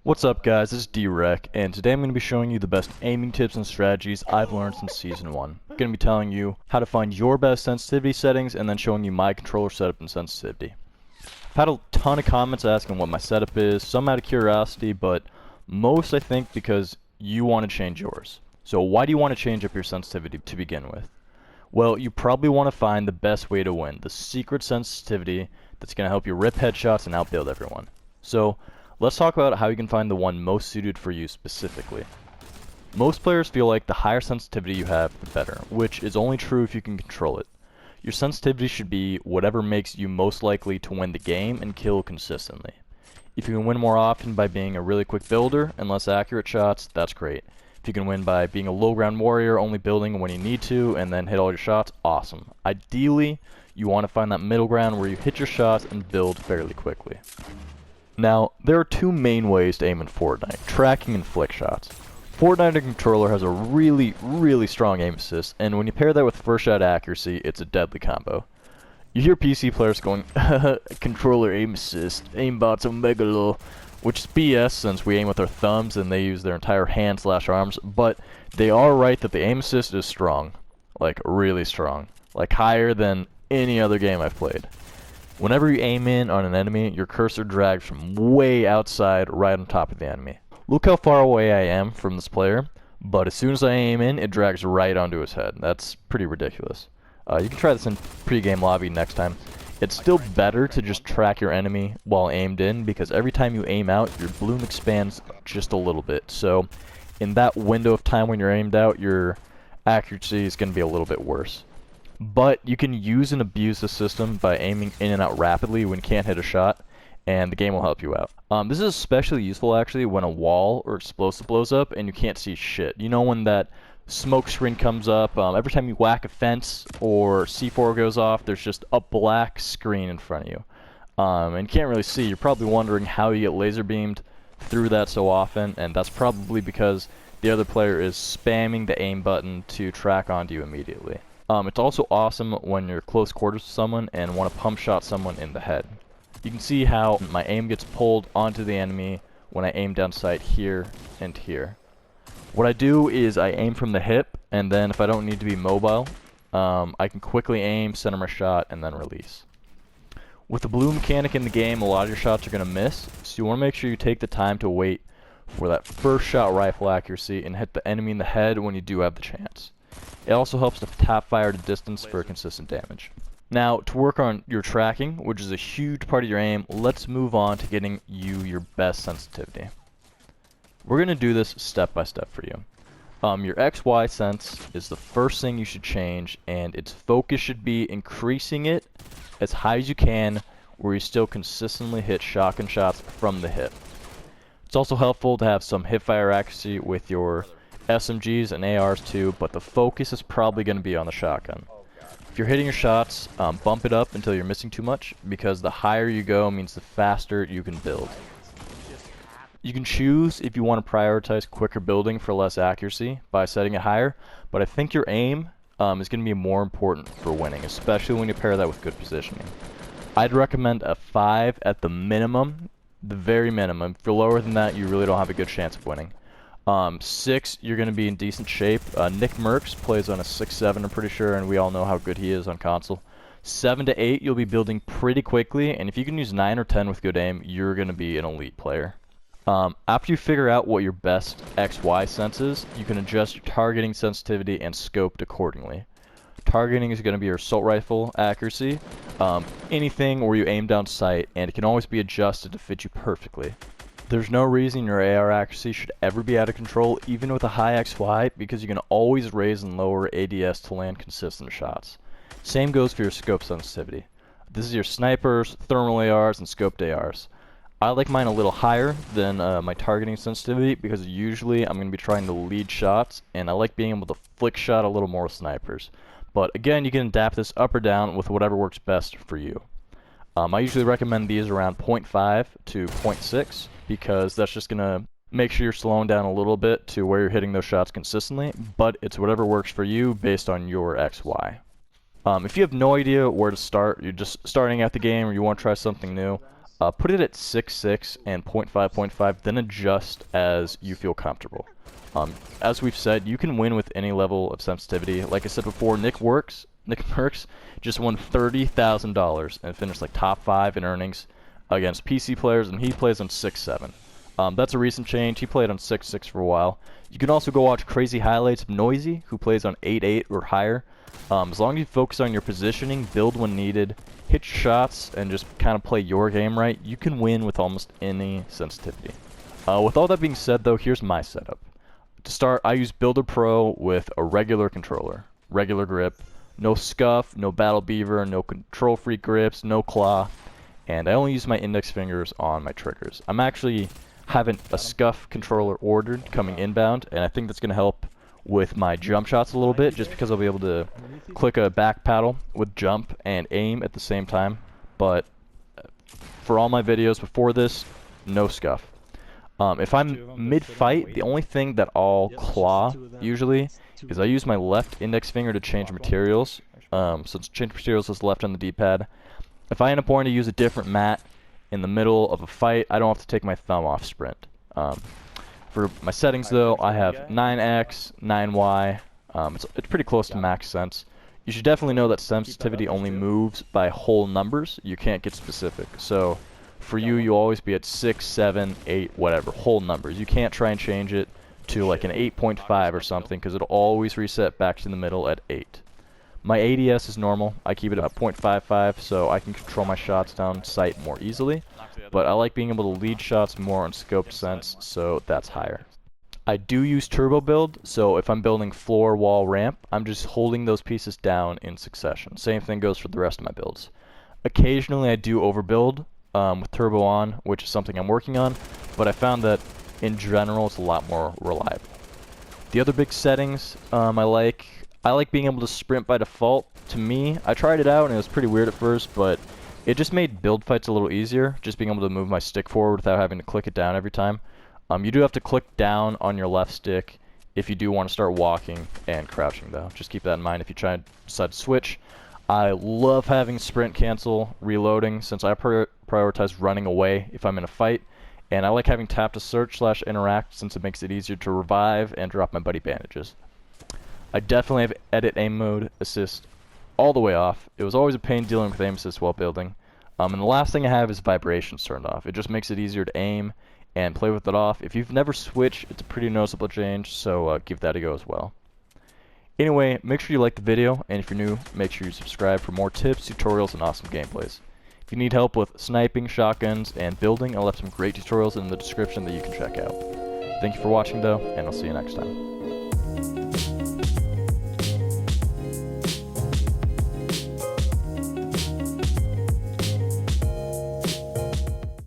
What's up guys, this is DWreck, and today I'm going to be showing you the best aiming tips and strategies I've learned since Season 1. I'm going to be telling you how to find your best sensitivity settings and then showing you my controller setup and sensitivity. I've had a ton of comments asking what my setup is, some out of curiosity, but most I think because you want to change yours. So why do you want to change up your sensitivity to begin with? Well, you probably want to find the best way to win, the secret sensitivity that's going to help you rip headshots and outbuild everyone. So let's talk about how you can find the one most suited for you specifically. Most players feel like the higher sensitivity you have, the better, which is only true if you can control it. Your sensitivity should be whatever makes you most likely to win the game and kill consistently. If you can win more often by being a really quick builder and less accurate shots, that's great. If you can win by being a low ground warrior, only building when you need to and then hit all your shots, awesome. Ideally, you want to find that middle ground where you hit your shots and build fairly quickly. Now, there are two main ways to aim in Fortnite, tracking and flick shots. Fortnite controller has a really strong aim assist, and when you pair that with first shot accuracy, it's a deadly combo. You hear PC players going, controller aim assist, aimbot's omega low, which is BS since we aim with our thumbs and they use their entire hand/arms, but they are right that the aim assist is strong. Like, really strong. Like, higher than any other game I've played. Whenever you aim in on an enemy, your cursor drags from way outside right on top of the enemy. Look how far away I am from this player, but as soon as I aim in, it drags right onto his head. That's pretty ridiculous. You can try this in pre-game lobby next time. It's still better to just track your enemy while aimed in, because every time you aim out, your bloom expands just a little bit. So in that window of time when you're aimed out, your accuracy is going to be a little bit worse. But you can use and abuse the system by aiming in and out rapidly when you can't hit a shot, and the game will help you out. This is especially useful actually when a wall or explosive blows up and you can't see shit. You know, when that smoke screen comes up, every time you whack a fence or C4 goes off, there's just a black screen in front of you. And you can't really see. You're probably wondering how you get laser beamed through that so often, and that's probably because the other player is spamming the aim button to track onto you immediately. It's also awesome when you're close quarters with someone and want to pump shot someone in the head. You can see how my aim gets pulled onto the enemy when I aim down sight here and here. What I do is I aim from the hip, and then if I don't need to be mobile, I can quickly aim, center my shot, and then release. With the blue mechanic in the game, a lot of your shots are going to miss, so you want to make sure you take the time to wait for that first shot rifle accuracy and hit the enemy in the head when you do have the chance. It also helps to tap fire to distance for consistent damage. Now, to work on your tracking, which is a huge part of your aim, let's move on to getting you your best sensitivity. We're going to do this step by step for you. Your XY sense is the first thing you should change, and its focus should be increasing it as high as you can where you still consistently hit shotgun shots from the hip. It's also helpful to have some hip fire accuracy with your SMGs and ARs too, but the focus is probably going to be on the shotgun. If you're hitting your shots, bump it up until you're missing too much, because the higher you go means the faster you can build. You can choose if you want to prioritize quicker building for less accuracy by setting it higher, but I think your aim is going to be more important for winning, especially when you pair that with good positioning. I'd recommend a 5 at the minimum, the very minimum. If you're lower than that, you really don't have a good chance of winning. 6, you're going to be in decent shape. Nick Merckx plays on a 6-7, I'm pretty sure, and we all know how good he is on console. 7 to 8, you'll be building pretty quickly, and if you can use 9 or 10 with good aim, you're going to be an elite player. After you figure out what your best XY sense is, you can adjust your targeting sensitivity and scoped accordingly. Targeting is going to be your assault rifle accuracy, anything where you aim down sight, and it can always be adjusted to fit you perfectly. There's no reason your AR accuracy should ever be out of control, even with a high XY, because you can always raise and lower ADS to land consistent shots. Same goes for your scope sensitivity. This is your snipers, thermal ARs, and scoped ARs. I like mine a little higher than my targeting sensitivity, because usually I'm going to be trying to lead shots, and I like being able to flick shot a little more with snipers. But again, you can adapt this up or down with whatever works best for you. I usually recommend these around 0.5 to 0.6, because that's just going to make sure you're slowing down a little bit to where you're hitting those shots consistently, but it's whatever works for you based on your XY. If you have no idea where to start, you're just starting at the game or you want to try something new, Put it at 6.6 and 0.5, then adjust as you feel comfortable. As we've said, you can win with any level of sensitivity. Like I said before, Nick Merckx just won $30,000 and finished like top 5 in earnings against PC players, and he plays on 6.7. That's a recent change. He played on 6.6 for a while. You can also go watch crazy highlights of Noisy, who plays on 8.8 or higher. As long as you focus on your positioning, build when needed, hit shots, and just kind of play your game right, you can win with almost any sensitivity. With all that being said, though, here's my setup. To start, I use Builder Pro with a regular controller, regular grip, no scuff, no battle beaver, no control freak grips, no claw, and I only use my index fingers on my triggers. I'm actually having a scuff controller ordered coming inbound, and I think that's going to help with my jump shots a little bit, just because I'll be able to click a back paddle with jump and aim at the same time. But for all my videos before this, no scuff. If I'm mid-fight, the only thing that I'll claw, usually, is I use my left index finger to change materials. Since change materials is left on the D-pad. If I end up wanting to use a different mat in the middle of a fight, I don't have to take my thumb off sprint. For my settings, though, I have 9x, 9y. It's pretty close to max sense. You should definitely know that sensitivity only moves by whole numbers. You can't get specific. So for you, you'll always be at 6, 7, 8, whatever, whole numbers. You can't try and change it to like an 8.5 or something, because it'll always reset back to the middle at 8. My ADS is normal. I keep it at 0.55, so I can control my shots down sight more easily. But I like being able to lead shots more on scoped sense, so that's higher. I do use turbo build, so if I'm building floor, wall, ramp, I'm just holding those pieces down in succession. Same thing goes for the rest of my builds. Occasionally I do overbuild with turbo on, which is something I'm working on, but I found that in general it's a lot more reliable. The other big settings I like being able to sprint by default. To me, I tried it out and it was pretty weird at first, but it just made build fights a little easier, just being able to move my stick forward without having to click it down every time. You do have to click down on your left stick if you do want to start walking and crouching, though. Just keep that in mind if you try and decide to switch. I love having sprint cancel reloading, since I prioritize running away if I'm in a fight, and I like having tap to search / interact, since it makes it easier to revive and drop my buddy bandages. I definitely have edit aim mode assist all the way off. It was always a pain dealing with aim assist while building. And the last thing I have is vibrations turned off. It just makes it easier to aim and play with it off. If you've never switched, it's a pretty noticeable change, so give that a go as well. Anyway, make sure you like the video, and if you're new, make sure you subscribe for more tips, tutorials, and awesome gameplays. If you need help with sniping, shotguns, and building, I left some great tutorials in the description that you can check out. Thank you for watching, though, and I'll see you next time.